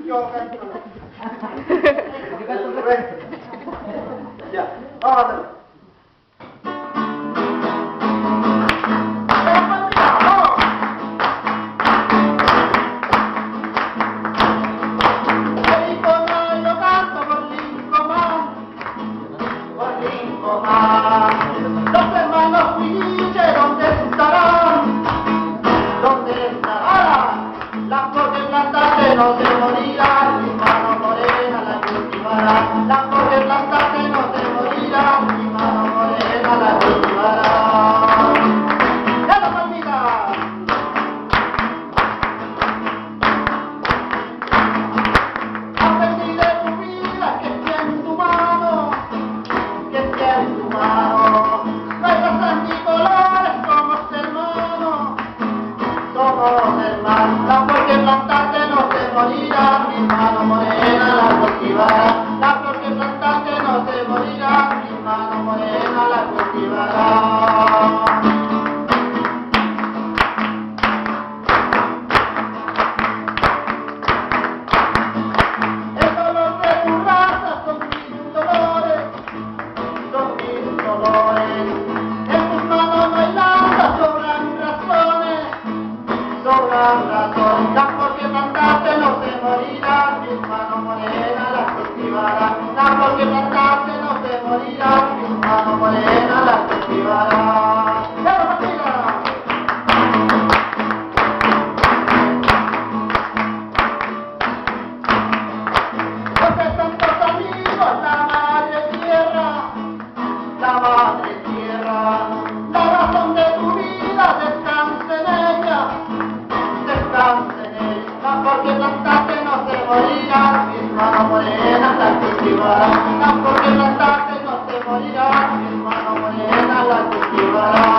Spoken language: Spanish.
Yo canto. Ya, vamos a hacerlo. Los hermanos Huille, ¿dónde estarán? ¿Dónde estarán? Las flores plantadas no se morirán, mi mano morena la cultivará. Las flores plantadas no se morirán, mi mano morena la cultivará. ¡Ya la palmita! Aprendí de tu vida que esté en tu mano, que esté en tu mano. Nuestros anticolores somos hermanos, las flores plantadas no se morirán, mi mano morena la cultivará. Las flores plantadas no se morirán, mi mano morena la cultivará. El dolor de tu raza son mis dolores, son mis dolores. En tus manos no hay nada, sobran razones, sobran razones. Las flores plantadas no se morirán, mi mano morena la cultivará. Las flores plantadas no se morirán, mi mano morena la cultivará. ¡Ya la partida! Porque tantos amigos, la madre tierra, la madre tierra, la razón de tu vida descanse en ella, descanse en ella. Las flores plantadas no se morirán, mi mano morena la cultivará. Las flores plantadas no se morirán, mi mano morena la cultivará.